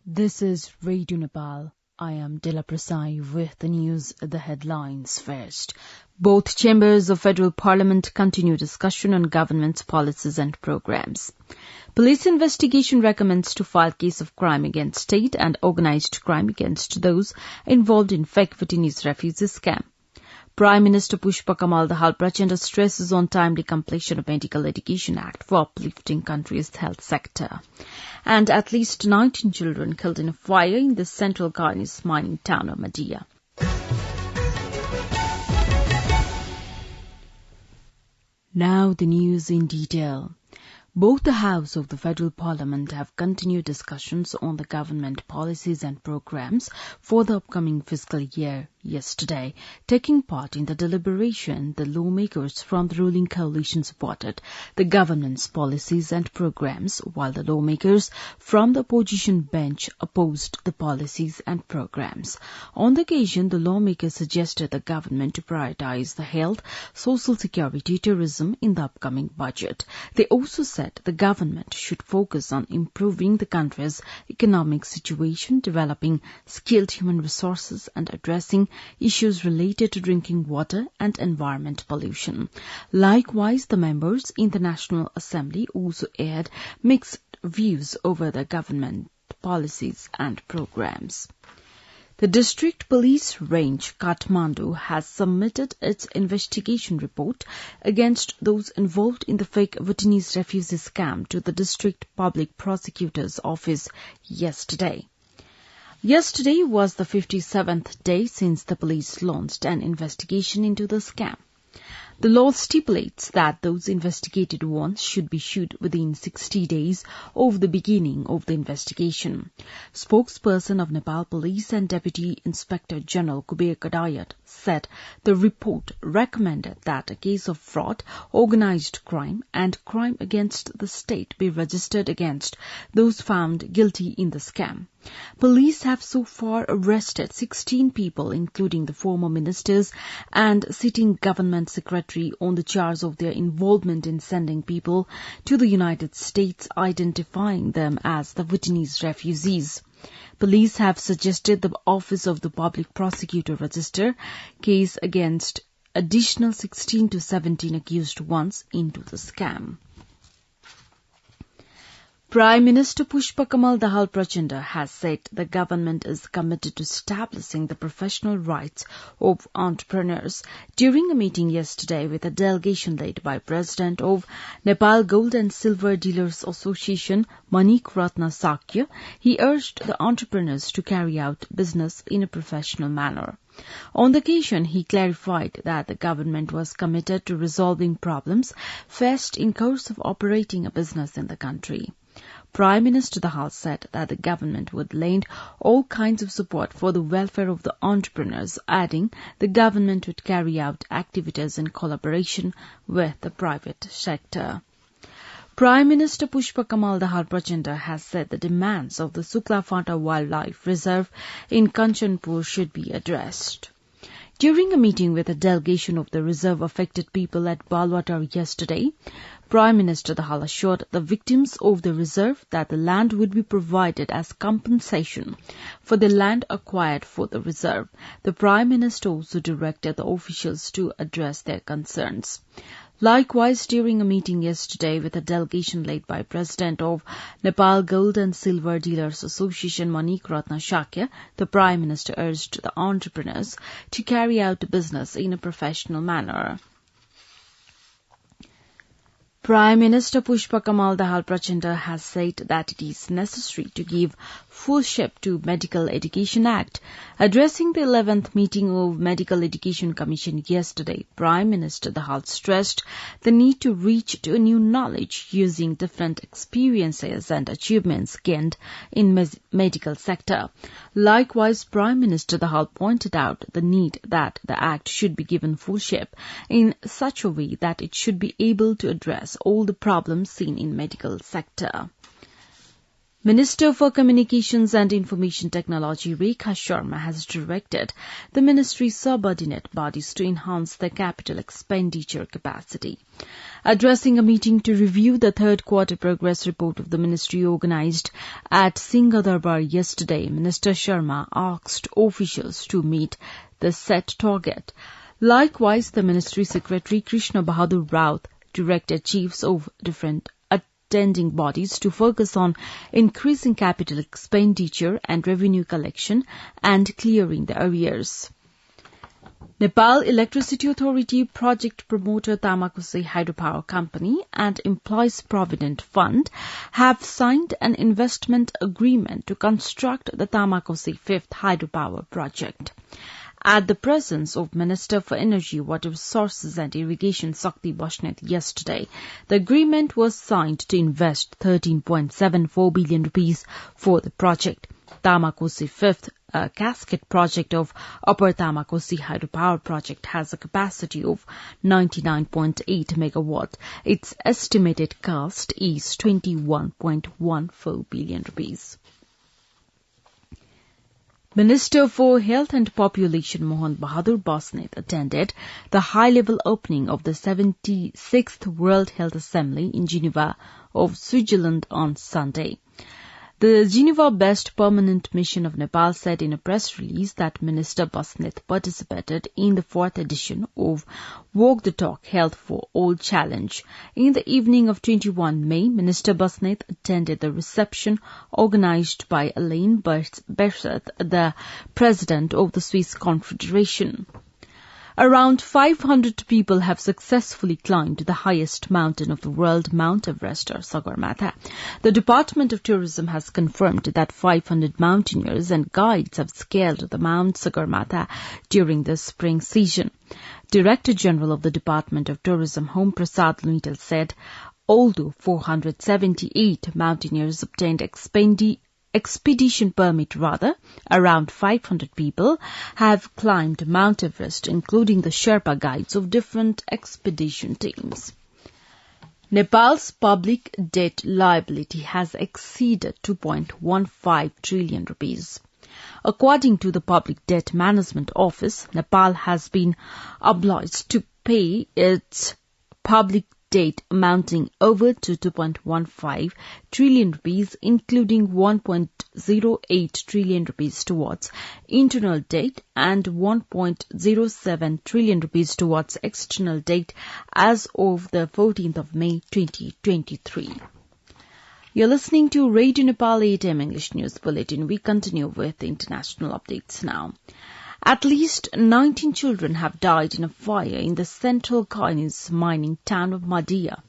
This is Radio Nepal. I am Dila Prasai with the news, the headlines first. Both chambers of Federal Parliament continue discussion on government's policies and programs. Police investigation recommends to file case of crime against state and organised crime against those involved in fake Bhutanese refugees scam. Prime Minister Pushpa Kamal Dahal Prachanda stresses on timely completion of Medical Education Act for uplifting country's health sector. And at least 19 children killed in a fire in the central Guyanese mining town of Madia. Now the news in detail. Both the House of the Federal Parliament have continued discussions on the government policies and programs for the upcoming fiscal year. Yesterday, taking part in the deliberation, the lawmakers from the ruling coalition supported the government's policies and programs, while the lawmakers from the opposition bench opposed the policies and programs. On the occasion, the lawmakers suggested the government to prioritize the health, social security, tourism in the upcoming budget. They also said the government should focus on improving the country's economic situation, developing skilled human resources, and addressing issues related to drinking water and environment pollution. Likewise, the members in the National Assembly also aired mixed views over the government policies and programs. The District Police Range, Kathmandu, has submitted its investigation report against those involved in the fake Bhutanese refugee scam to the District Public Prosecutor's Office yesterday. Yesterday was the 57th day since the police launched an investigation into the scam. The law stipulates that those investigated ones should be sued within 60 days of the beginning of the investigation. Spokesperson of Nepal Police and Deputy Inspector General Kuber Kadayat said the report recommended that a case of fraud, organised crime and crime against the state be registered against those found guilty in the scam. Police have so far arrested 16 people, including the former ministers and sitting government secretary, on the charge of their involvement in sending people to the United States, identifying them as the Bhutanese refugees. Police have suggested the Office of the Public Prosecutor register case against additional 16 to 17 accused ones into the scam. Prime Minister Pushpa Kamal Dahal Prachanda has said the government is committed to establishing the professional rights of entrepreneurs. During a meeting yesterday with a delegation led by President of Nepal Gold and Silver Dealers Association, Manik Ratna Sakya, he urged the entrepreneurs to carry out business in a professional manner. On the occasion, he clarified that the government was committed to resolving problems faced in course of operating a business in the country. Prime Minister Dahal said that the government would lend all kinds of support for the welfare of the entrepreneurs, adding the government would carry out activities in collaboration with the private sector. Prime Minister Pushpa Kamal Dahal Prachanda has said the demands of the Sukla Fata Wildlife Reserve in Kanchanpur should be addressed. During a meeting with a delegation of the reserve-affected people at Balwatar yesterday, Prime Minister Dahal assured the victims of the reserve that the land would be provided as compensation for the land acquired for the reserve. The Prime Minister also directed the officials to address their concerns. Likewise, during a meeting yesterday with a delegation led by President of Nepal Gold and Silver Dealers Association, Manik Ratna Sakya, the Prime Minister urged the entrepreneurs to carry out business in a professional manner. Prime Minister Pushpa Kamal Dahal Prachanda has said that it is necessary to give full shape to Medical Education Act. Addressing the 11th meeting of Medical Education Commission yesterday, Prime Minister Dahal stressed the need to reach to a new knowledge using different experiences and achievements gained in medical sector. Likewise, Prime Minister Dahal pointed out the need that the Act should be given full shape in such a way that it should be able to address all the problems seen in medical sector. Minister for Communications and Information Technology Rekha Sharma has directed the ministry's subordinate bodies to enhance their capital expenditure capacity. Addressing a meeting to review the third quarter progress report of the ministry organised at Singh Durbar yesterday, Minister Sharma asked officials to meet the set target. Likewise, the ministry secretary Krishna Bahadur Raut directed chiefs of different attending bodies to focus on increasing capital expenditure and revenue collection and clearing the arrears. Nepal Electricity Authority project promoter Tamakosi Hydropower Company and Employees Provident Fund have signed an investment agreement to construct the Tamakosi 5th hydropower project. At the presence of Minister for Energy, Water Resources and Irrigation Sakti Bashnet yesterday, the agreement was signed to invest 13.74 billion rupees for the project. Tamakosi 5th, a cascade project of Upper Tamakosi Hydropower Project, has a capacity of 99.8 megawatt. Its estimated cost is 21.14 billion rupees. Minister for Health and Population Mohan Bahadur Basnet attended the high-level opening of the 76th World Health Assembly in Geneva of Switzerland on Sunday. The Geneva-based permanent mission of Nepal said in a press release that Minister Basnet participated in the 4th edition of Walk the Talk Health for All Challenge. In the evening of 21 May, Minister Basnet attended the reception organised by Alain Berset, the president of the Swiss Confederation. Around 500 people have successfully climbed the highest mountain of the world, Mount Everest or Sagarmatha. The Department of Tourism has confirmed that 500 mountaineers and guides have scaled the Mount Sagarmatha during the spring season. Director General of the Department of Tourism, Home Prasad Luitel, said, although 478 mountaineers obtained expedition permit, around 500 people have climbed Mount Everest, including the Sherpa guides of different expedition teams. Nepal's public debt liability has exceeded 2.15 trillion rupees. According to the Public Debt Management Office, Nepal has been obliged to pay its public debt amounting over to 2.15 trillion rupees, including 1.08 trillion rupees towards internal debt and 1.07 trillion rupees towards external debt as of the 14th of May 2023. You're listening to Radio Nepal 8 AM English News Bulletin. We continue with international updates now. At least 19 children have died in a fire in the central Chinese mining town of Madia.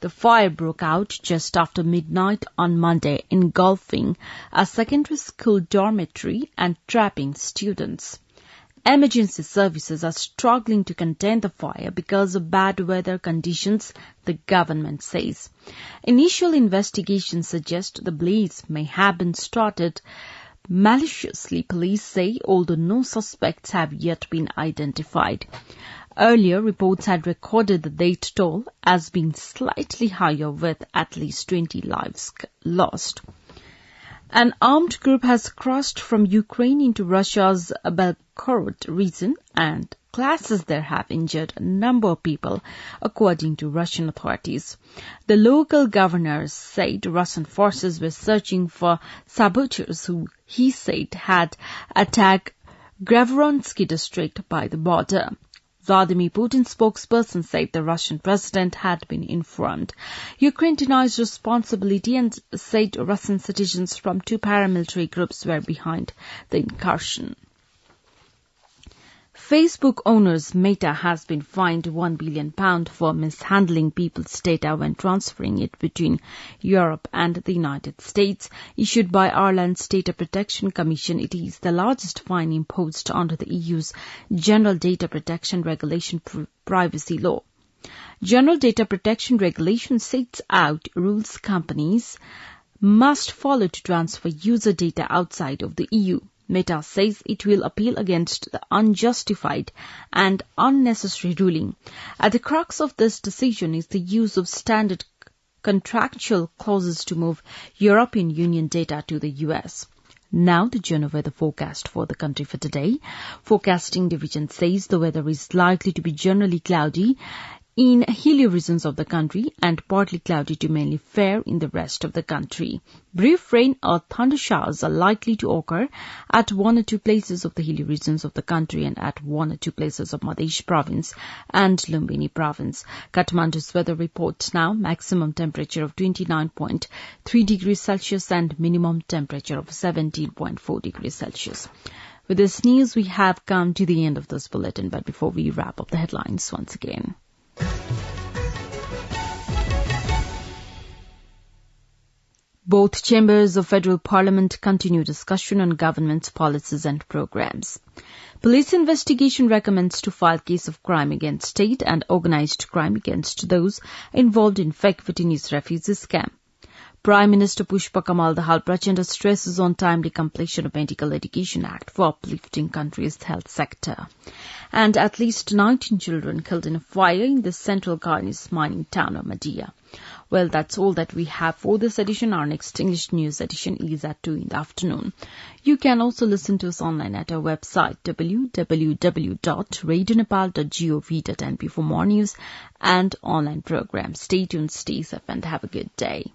The fire broke out just after midnight on Monday, engulfing a secondary school dormitory and trapping students. Emergency services are struggling to contain the fire because of bad weather conditions, the government says. Initial investigations suggest the blaze may have been started maliciously, police say, although no suspects have yet been identified. Earlier, reports had recorded the death toll as being slightly higher, with at least 20 lives lost. An armed group has crossed from Ukraine into Russia's Belgorod region, and clashes there have injured a number of people, according to Russian authorities. The local governor said Russian forces were searching for saboteurs who he said had attacked Gravoronsky district by the border. Vladimir Putin's spokesperson said the Russian president had been informed. Ukraine denies responsibility and said Russian citizens from two paramilitary groups were behind the incursion. Facebook owner's Meta has been fined £1 billion for mishandling people's data when transferring it between Europe and the United States. Issued by Ireland's Data Protection Commission, it is the largest fine imposed under the EU's General Data Protection Regulation privacy law. General Data Protection Regulation sets out rules companies must follow to transfer user data outside of the EU. Meta says it will appeal against the unjustified and unnecessary ruling. At the crux of this decision is the use of standard contractual clauses to move European Union data to the US. Now the general weather forecast for the country for today. Forecasting division says the weather is likely to be generally cloudy in hilly regions of the country and partly cloudy to mainly fair in the rest of the country. Brief rain or thunder showers are likely to occur at one or two places of the hilly regions of the country and at one or two places of Madhya Province and Lumbini Province. Kathmandu's weather report now, maximum temperature of 29.3 degrees Celsius and minimum temperature of 17.4 degrees Celsius. With this news, we have come to the end of this bulletin, but before we wrap up the headlines once again. Both chambers of Federal Parliament continue discussion on government's policies and programs. Police investigation recommends to file case of crime against state and organised crime against those involved in fake Bhutanese refugee scam. Prime Minister Pushpa Kamal Dahal Prachanda stresses on timely completion of Medical Education Act for uplifting country's health sector. And at least 19 children killed in a fire in the central Garnis mining town of Madhya. Well, that's all that we have for this edition. Our next English news edition is at 2 in the afternoon. You can also listen to us online at our website www.radionepal.gov.np for more news and online programs. Stay tuned, stay safe, and have a good day.